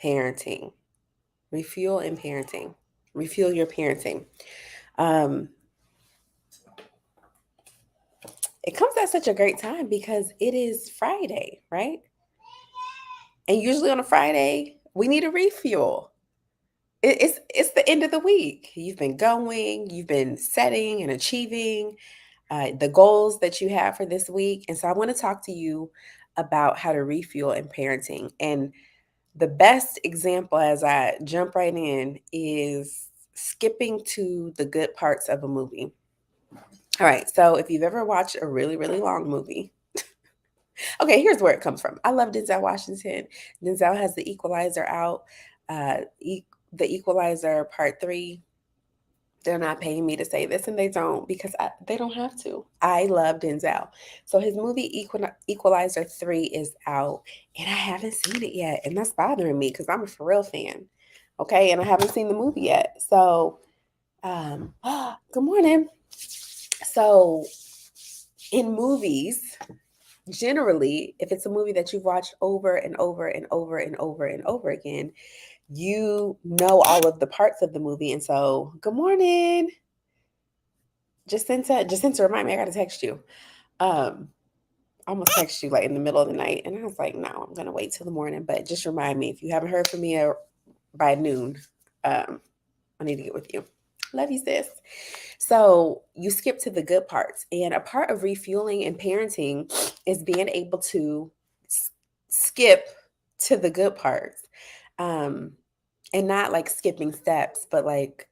parenting. Refuel and parenting. Refuel your parenting. Um, it comes at such a great time because it is Friday, right? And usually on a Friday, we need a refuel. It's the end of the week. You've been going, you've been setting and achieving the goals that you have for this week. And so I want to talk to you about how to refuel in parenting. And the best example as I jump right in is skipping to the good parts of a movie. All right, so if you've ever watched a really, really long movie, okay, here's where it comes from. I love Denzel Washington. Denzel has The Equalizer out. The Equalizer Part 3. They're not paying me to say this, and they don't because they don't have to. I love Denzel. So his movie Equalizer 3 is out, and I haven't seen it yet. And that's bothering me because I'm a for real fan. Okay, and I haven't seen the movie yet. So, good morning. So, in movies, generally, if it's a movie that you've watched over and over and over and over and over again, you know all of the parts of the movie. And so, good morning. Jacinta, remind me, I gotta text you. Um, I almost text you like in the middle of the night, and I was like, no, I'm gonna wait till the morning. But just remind me if you haven't heard from me by noon, I need to get with you. Love you, sis. So you skip to the good parts, and a part of refueling and parenting is being able to skip to the good parts, um, and not like skipping steps, but like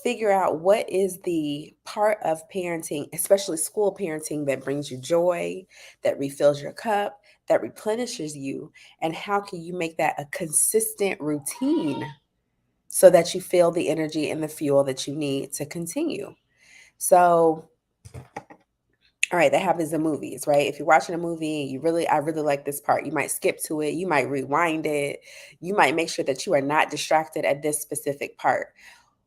figure out what is the part of parenting, especially school parenting, that brings you joy, that refills your cup, that replenishes you, and how can you make that a consistent routine so that you feel the energy and the fuel that you need to continue. So, all right, that happens in movies, right? If you're watching a movie and I really like this part, you might skip to it, you might rewind it, you might make sure that you are not distracted at this specific part.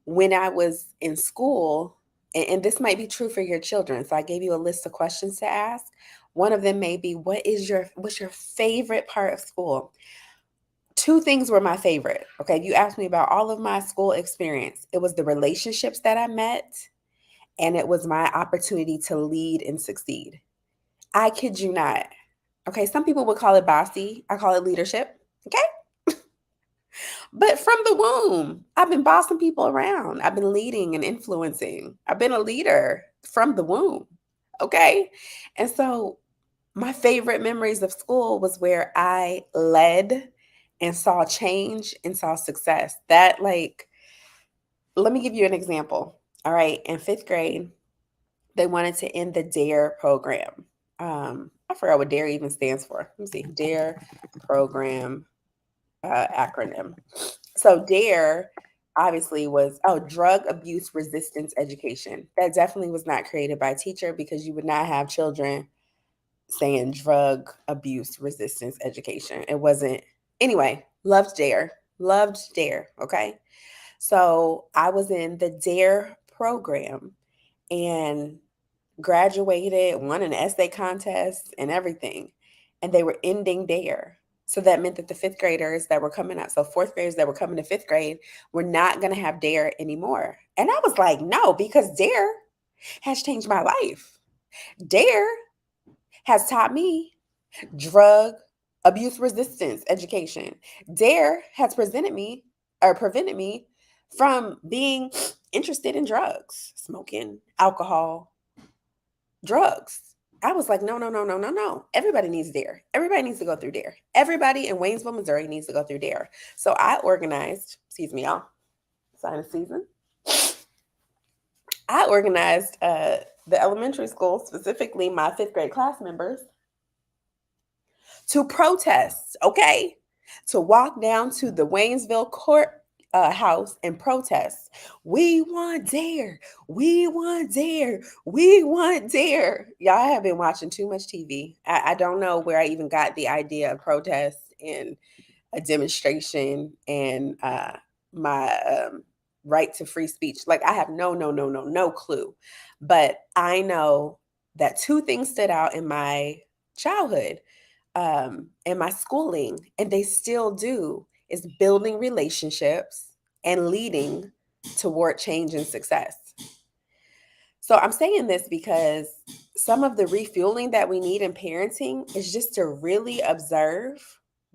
When I was in school, and this might be true for your children, so I gave you a list of questions to ask. One of them may be, what's your favorite part of school? Two things were my favorite. Okay, you asked me about all of my school experience. It was the relationships that I met, and it was my opportunity to lead and succeed. I kid you not. Okay, some people would call it bossy. I call it leadership. Okay. But from the womb, I've been bossing people around. I've been leading and influencing. I've been a leader from the womb. Okay. And so my favorite memories of school was where I led and saw change and saw success. That, like, let me give you an example. All right. In fifth grade, they wanted to end the DARE program. I forgot what DARE even stands for. Let me see. DARE program acronym. So DARE obviously was drug abuse resistance education. That definitely was not created by a teacher because you would not have children saying drug abuse resistance education. It wasn't. Anyway, loved DARE. Loved DARE. Okay. So I was in the DARE program and graduated, won an essay contest and everything. And they were ending DARE. So that meant that the fifth graders that were coming up, so fourth graders that were coming to fifth grade, were not going to have DARE anymore. And I was like, no, because DARE has changed my life. DARE has taught me drug abuse resistance education. DARE has prevented me from being interested in drugs, smoking, alcohol, drugs. I was like, no, no, no, no, no, no. Everybody needs DARE. Everybody needs to go through DARE. Everybody in Waynesville, Missouri needs to go through DARE. So I organized, excuse me, y'all, sinus season. I organized the elementary school, specifically my fifth grade class members, to protest, okay? To walk down to the Waynesville court house and protest. We want DARE. We want DARE. We want DARE. Y'all have been watching too much TV. I don't know where I even got the idea of protest and a demonstration and my right to free speech. Like, I have no clue. But I know that two things stood out in my childhood, in my schooling, and they still do. is building relationships and leading toward change and success. So I'm saying this because some of the refueling that we need in parenting is just to really observe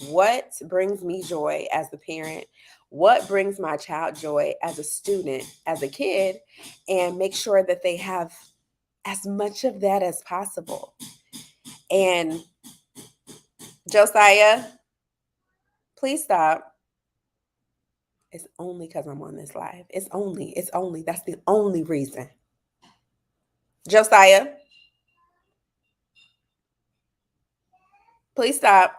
what brings me joy as a parent, what brings my child joy as a student, as a kid, and make sure that they have as much of that as possible. And Josiah, please stop. It's only because I'm on this live. It's only, that's the only reason. Josiah, please stop.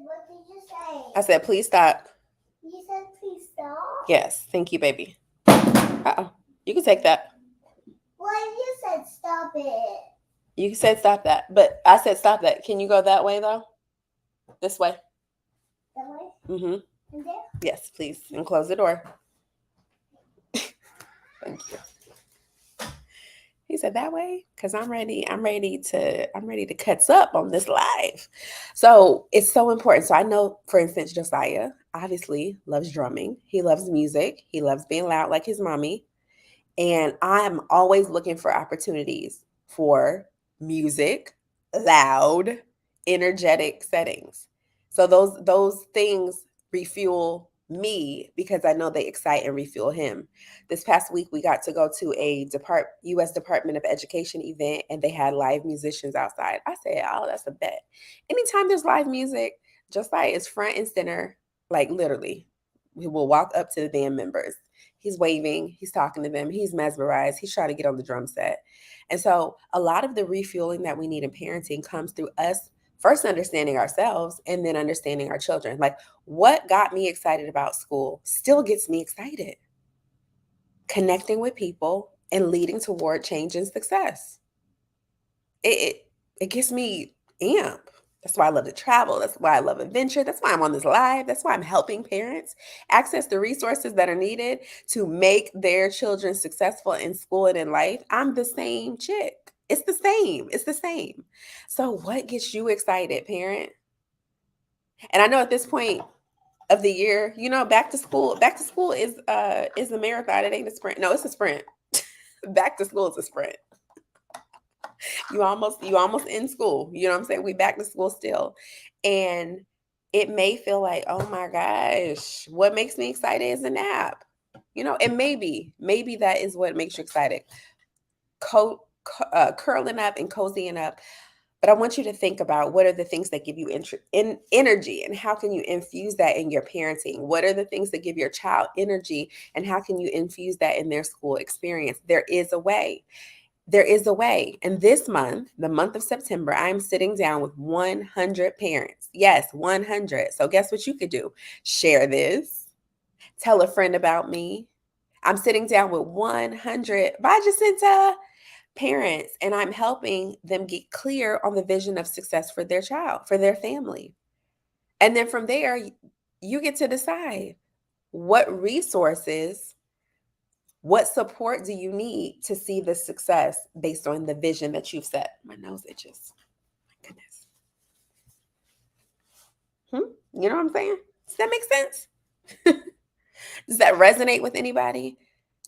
What did you say? I said, please stop. You said please stop? Yes, thank you, baby. Uh-oh. You can take that. Well, you said stop it. You said stop that, but I said stop that. Can you go that way, though? This way? That way? Mm-hmm. And there? Yes, please. And close the door. Thank you. He said that way because I'm ready to catch up on this live. So it's so important. So I know, for instance, Josiah obviously loves drumming. He loves music. He loves being loud like his mommy. And I'm always looking for opportunities for music, loud, energetic settings. So those things refuel me because I know they excite and refuel him. This past week we got to go to a US Department of Education event and they had live musicians outside. I said, "Oh, that's a bet." Anytime there's live music, Josiah is front and center, like literally. We will walk up to the band members. He's waving, he's talking to them, he's mesmerized, he's trying to get on the drum set. And so a lot of the refueling that we need in parenting comes through us first understanding ourselves and then understanding our children. Like what got me excited about school still gets me excited. Connecting with people and leading toward change and success. It gets me amp. That's why I love to travel. That's why I love adventure. That's why I'm on this live. That's why I'm helping parents access the resources that are needed to make their children successful in school and in life. I'm the same chick. It's the same. It's the same. So what gets you excited, parent? And I know at this point of the year, back to school is a marathon. It ain't a sprint. No, it's a sprint. Back to school is a sprint. You almost in school. You know what I'm saying? We back to school still. And it may feel like, oh my gosh, what makes me excited is a nap. And maybe that is what makes you excited. Curling up and cozying up. But I want you to think about what are the things that give you energy and how can you infuse that in your parenting? What are the things that give your child energy and how can you infuse that in their school experience? There is a way. There is a way. And this month, the month of September, I'm sitting down with 100 parents. Yes, 100. So guess what you could do? Share this. Tell a friend about me. I'm sitting down with 100 Bye, Jacinta, parents, and I'm helping them get clear on the vision of success for their child, for their family. And then from there, you get to decide what resources, what support do you need to see the success based on the vision that you've set? My nose itches. My goodness. You know what I'm saying? Does that make sense? Does that resonate with anybody?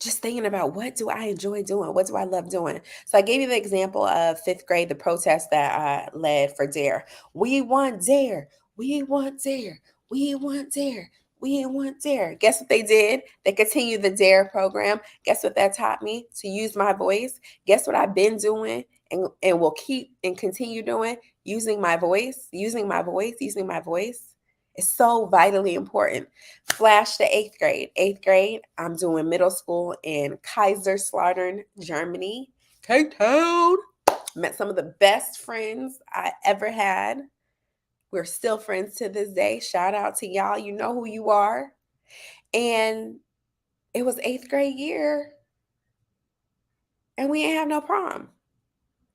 Just thinking about what do I enjoy doing? What do I love doing? So I gave you the example of fifth grade, the protest that I led for DARE. We want DARE. We want DARE. We want DARE. We want DARE. Guess what they did? They continued the DARE program. Guess what that taught me? To use my voice. Guess what I've been doing and will keep and continue doing? Using my voice, using my voice, using my voice. It's so vitally important. Flash to eighth grade. Eighth grade, I'm doing middle school in Kaiserslautern, Germany. K-Town. Met some of the best friends I ever had. We're still friends to this day. Shout out to y'all. You know who you are. And it was eighth grade year. And we ain't have no prom.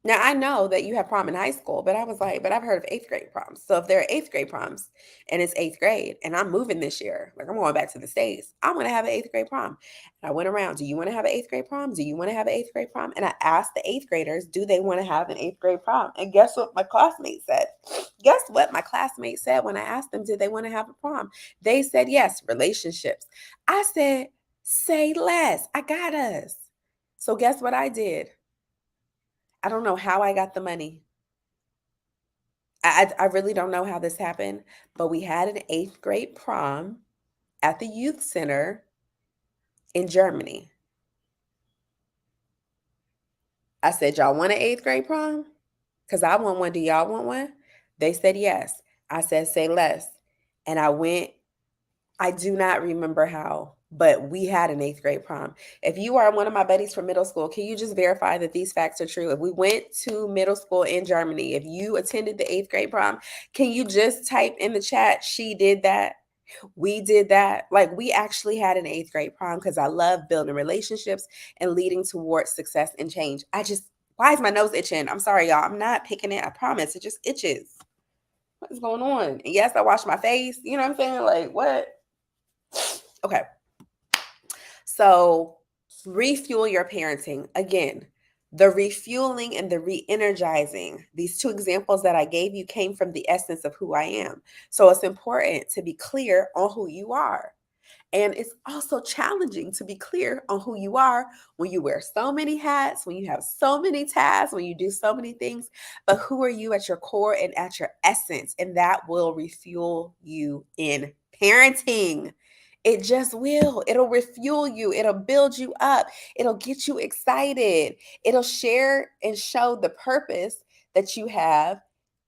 Now I know that you have prom in high school, but I was like, but I've heard of eighth grade proms. So if there are eighth grade proms and it's eighth grade and I'm moving this year, like I'm going back to the States, I want to have an eighth grade prom. And I went around, do you want to have an eighth grade prom? Do you want to have an eighth grade prom? And I asked the eighth graders, do they want to have an eighth grade prom? And guess what my classmates said? Guess what my classmates said when I asked them, did they want to have a prom? They said yes, relationships. I said, say less. I got us. So guess what I did? I don't know how I got the money. I really don't know how this happened, but we had an eighth grade prom at the youth center in Germany. I said, y'all want an eighth grade prom? Because I want one. Do y'all want one? They said yes. I said, say less. And I went. I do not remember how, but we had an eighth grade prom. If you are one of my buddies from middle school, can you just verify that these facts are true? If we went to middle school in Germany, if you attended the eighth grade prom, can you just type in the chat, she did that? We did that. Like we actually had an eighth grade prom because I love building relationships and leading towards success and change. Why is my nose itching? I'm sorry, y'all. I'm not picking it. I promise. It just itches. What is going on? And yes, I washed my face. You know what I'm saying? Like, what? Okay. So, refuel your parenting. Again, the refueling and the re energizing, these two examples that I gave you came from the essence of who I am. So, it's important to be clear on who you are. And it's also challenging to be clear on who you are when you wear so many hats, when you have so many tasks, when you do so many things. But who are you at your core and at your essence? And that will refuel you in parenting. It just will. It'll refuel you. It'll build you up. It'll get you excited. It'll share and show the purpose that you have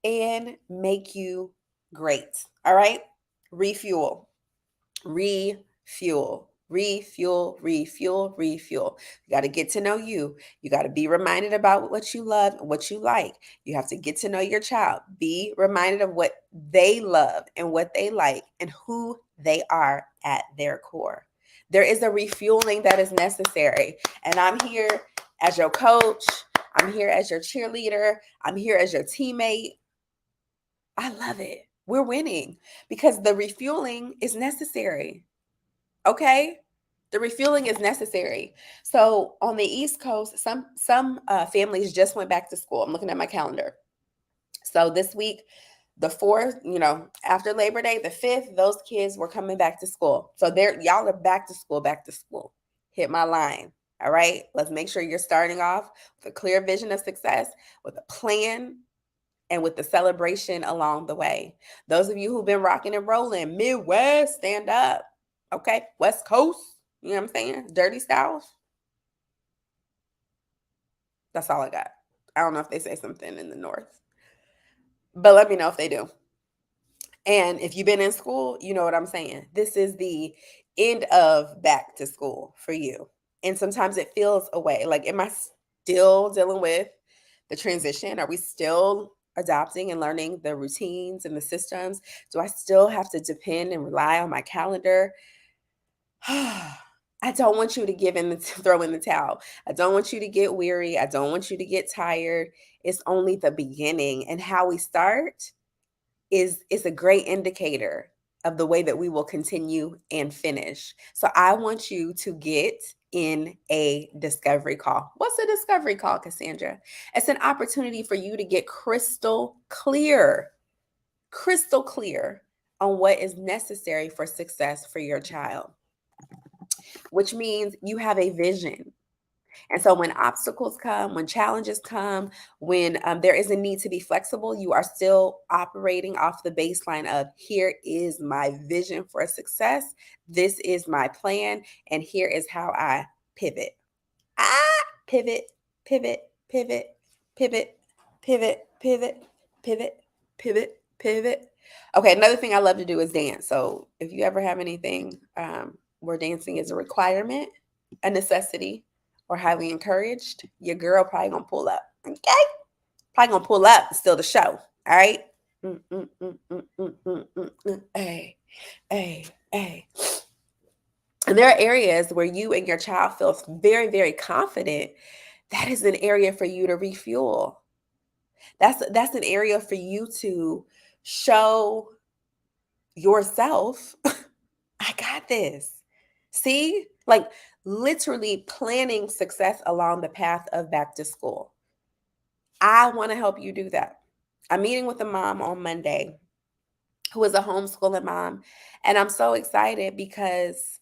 and make you great. All right? Refuel. Refuel, refuel, refuel, refuel. You got to get to know you. You got to be reminded about what you love and what you like. You have to get to know your child. Be reminded of what they love and what they like and who they are at their core. There is a refueling that is necessary. And I'm here as your coach. I'm here as your cheerleader. I'm here as your teammate. I love it. We're winning because the refueling is necessary. Okay? The refueling is necessary. So on the East Coast, some families just went back to school. I'm looking at my calendar. So this week, the 4th, after Labor Day, the 5th, those kids were coming back to school. So y'all are back to school, back to school. Hit my line. All right. Let's make sure you're starting off with a clear vision of success, with a plan, and with the celebration along the way. Those of you who've been rocking and rolling, Midwest, stand up. Okay, West Coast, you know what I'm saying? Dirty South. That's all I got. I don't know if they say something in the North, but let me know if they do. And if you've been in school, you know what I'm saying. This is the end of back to school for you. And sometimes it feels away. Like, am I still dealing with the transition? Are we still adopting and learning the routines and the systems? Do I still have to depend and rely on my calendar? I don't want you to throw in the towel. I don't want you to get weary. I don't want you to get tired. It's only the beginning. And how we start is a great indicator of the way that we will continue and finish. So I want you to get in a discovery call. What's a discovery call, Cassandra? It's an opportunity for you to get crystal clear on what is necessary for success for your child, which means you have a vision. And so when obstacles come, when challenges come, when there is a need to be flexible, you are still operating off the baseline of here is my vision for success. This is my plan. And here is how I pivot. Pivot, pivot, pivot, pivot, pivot, pivot, pivot, pivot, pivot. Okay, another thing I love to do is dance. So if you ever have anything where dancing is a requirement, a necessity, or highly encouraged, your girl probably gonna pull up. Okay? Probably gonna pull up and steal the show. All right? Hey, hey, hey. And there are areas where you and your child feel very, very confident. That is an area for you to refuel. That's an area for you to show yourself, I got this. See? Like literally planning success along the path of back to school. I want to help you do that. I'm meeting with a mom on Monday who is a homeschooling mom, and I'm so excited because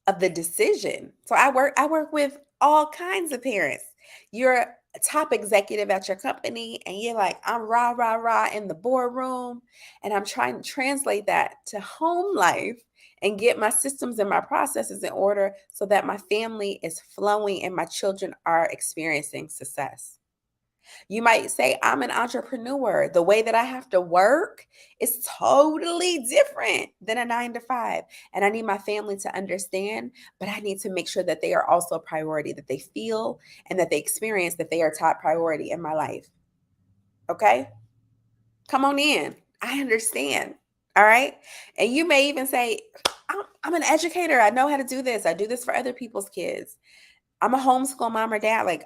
of the decision. So I work with all kinds of parents. You're a top executive at your company and you're like, I'm rah rah rah in the boardroom, and I'm trying to translate that to home life and get my systems and my processes in order so that my family is flowing and my children are experiencing success. You might say, I'm an entrepreneur. The way that I have to work is totally different than a 9 to 5. And I need my family to understand, but I need to make sure that they are also a priority, that they feel and that they experience that they are top priority in my life. Okay? Come on in. I understand. All right. And you may even say, I'm an educator. I know how to do this. I do this for other people's kids. I'm a homeschool mom or dad. Like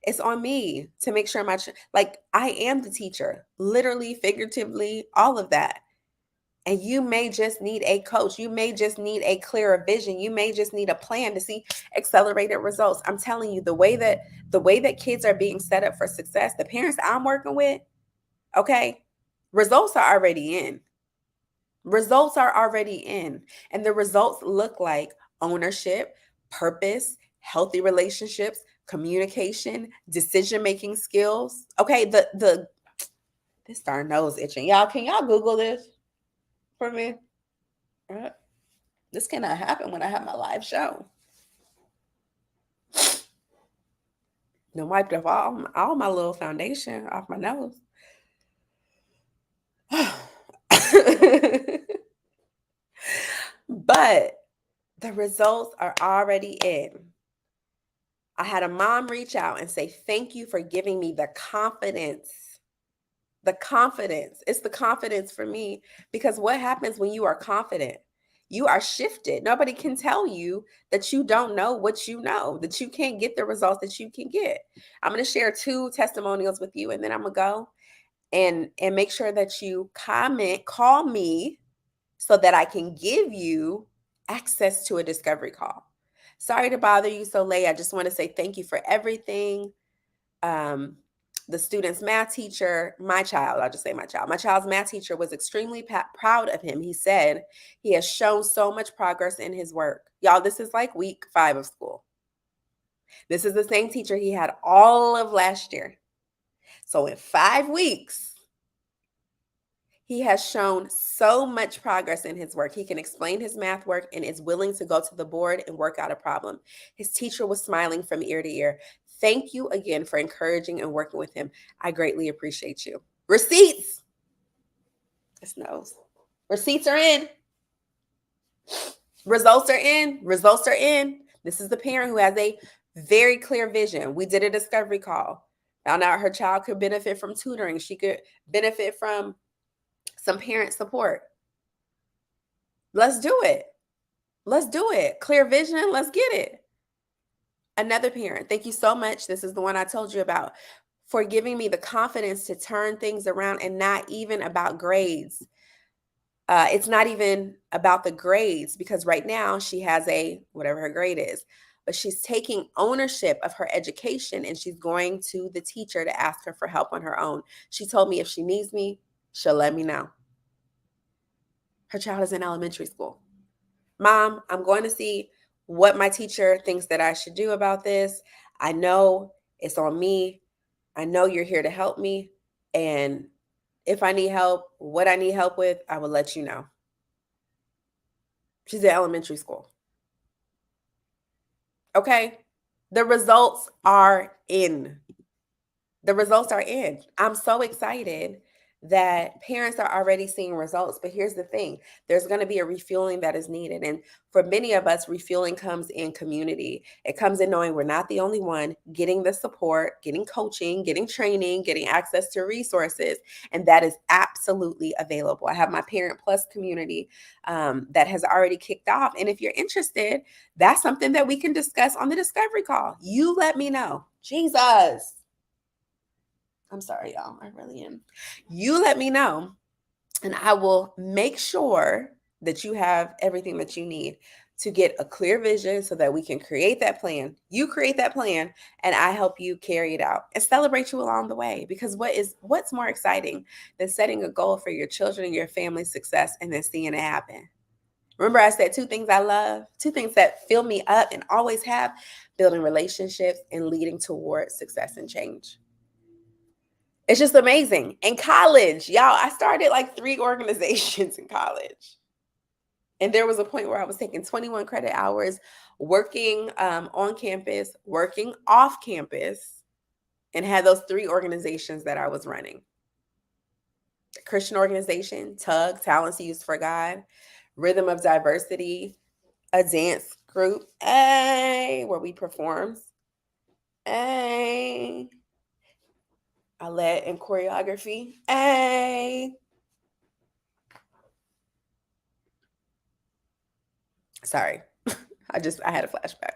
it's on me to make sure like I am the teacher, literally, figuratively, all of that. And you may just need a coach. You may just need a clearer vision. You may just need a plan to see accelerated results. I'm telling you, the way that kids are being set up for success, the parents I'm working with, okay, results are already in. Results are already in. And the results look like ownership, purpose, healthy relationships, communication, decision-making skills. Okay, this darn nose itching. Y'all, can y'all Google this for me? This cannot happen when I have my live show. Then wiped off all my little foundation off my nose. But the results are already in. I had a mom reach out and say, thank you for giving me the confidence. The confidence. It's the confidence for me, because what happens when you are confident? You are shifted. Nobody can tell you that you don't know what you know, that you can't get the results that you can get. I'm going to share 2 testimonials with you, and then I'm going to go and make sure that you call me so that I can give you access to a discovery call. Sorry to bother you so late. I just want to say thank you for everything. The student's math teacher, I'll just say my child's math teacher was extremely proud of him. He said he has shown so much progress in his work. Y'all, this is like week 5 of school. This is the same teacher he had all of last year. So in 5 weeks, he has shown so much progress in his work. He can explain his math work and is willing to go to the board and work out a problem. His teacher was smiling from ear to ear. Thank you again for encouraging and working with him. I greatly appreciate you. Receipts. This nose. Receipts are in. Results are in. Results are in. This is the parent who has a very clear vision. We did a discovery call. Found out her child could benefit from tutoring. She could benefit from some parent support. Let's do it. Let's do it. Clear vision. Let's get it. Another parent, thank you so much. This is the one I told you about, for giving me the confidence to turn things around, and not even about grades. It's not even about the grades, because right now she has a whatever her grade is, but she's taking ownership of her education and she's going to the teacher to ask her for help on her own. She told me if she needs me, she'll let me know. Her child is in elementary school. Mom, I'm going to see what my teacher thinks that I should do about this. I know it's on me. I know you're here to help me. And if I need help, what I need help with, I will let you know. She's in elementary school. Okay? The results are in. The results are in. I'm so excited that parents are already seeing results. But here's the thing, there's going to be a refueling that is needed. And for many of us, refueling comes in community. It comes in knowing we're not the only one, getting the support, getting coaching, getting training, getting access to resources. And that is absolutely available. I have my Parent Plus community that has already kicked off. And if you're interested, that's something that we can discuss on the discovery call. You let me know. Jesus. I'm sorry, y'all. I really am. You let me know, and I will make sure that you have everything that you need to get a clear vision so that we can create that plan. You create that plan, and I help you carry it out and celebrate you along the way. Because what's more exciting than setting a goal for your children and your family's success and then seeing it happen? Remember, I said two things I love, two things that fill me up and always have: building relationships and leading towards success and change. It's just amazing. In college, y'all, I started like 3 organizations in college. And there was a point where I was taking 21 credit hours, working on campus, working off campus, and had those 3 organizations that I was running. Christian organization, TUG, Talents Used for God, Rhythm of Diversity, a dance group, where we performed, I led in choreography, sorry, I had a flashback.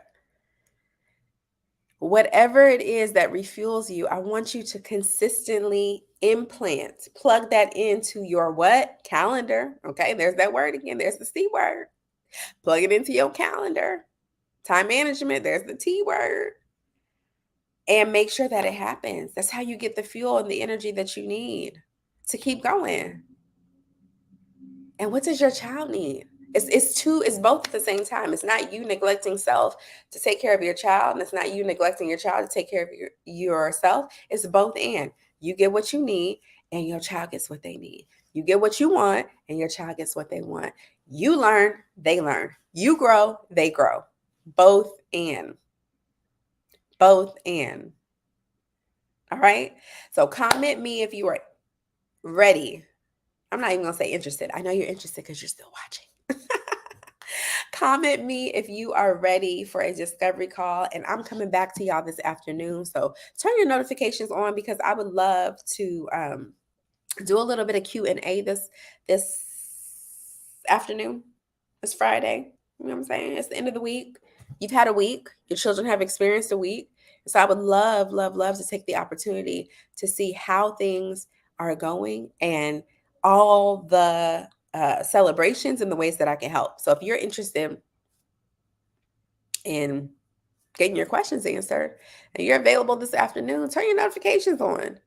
Whatever it is that refuels you, I want you to consistently plug that into your what? Calendar. Okay, there's that word again. There's the C word. Plug it into your calendar. Time management, there's the T word. And make sure that it happens. That's how you get the fuel and the energy that you need to keep going. And what does your child need? It's both at the same time. It's not you neglecting self to take care of your child, and it's not you neglecting your child to take care of yourself. It's both and. You get what you need, and your child gets what they need. You get what you want, and your child gets what they want. You learn, they learn. You grow, they grow. Both and. Both and. All right? So comment me if you are ready. I'm not even going to say interested. I know you're interested because you're still watching. Comment me if you are ready for a discovery call, and I'm coming back to y'all this afternoon. So turn your notifications on because I would love to do a little bit of Q&A this afternoon. It's Friday. You know what I'm saying? It's the end of the week. You've had a week. Your children have experienced a week. So I would love, love, love to take the opportunity to see how things are going and all the celebrations and the ways that I can help. So if you're interested in getting your questions answered and you're available this afternoon, turn your notifications on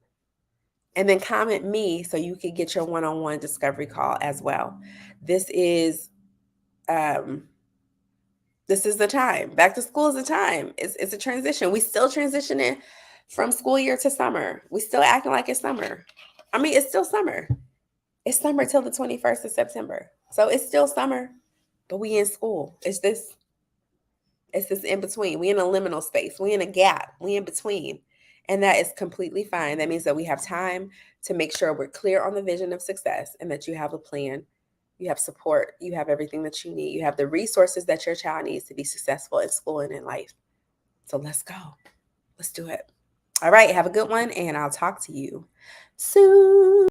and then comment me so you can get your one-on-one discovery call as well. This is the time. Back to school is the time. It's a transition. We still transitioning from school year to summer. We still acting like it's summer. I mean, it's still summer. It's summer till the 21st of September. So it's still summer, but we in school. It's this in between. We in a liminal space. We in a gap. We in between. And that is completely fine. That means that we have time to make sure we're clear on the vision of success and that you have a plan. You have support. You have everything that you need. You have the resources that your child needs to be successful in school and in life. So let's go. Let's do it. All right. Have a good one, and I'll talk to you soon.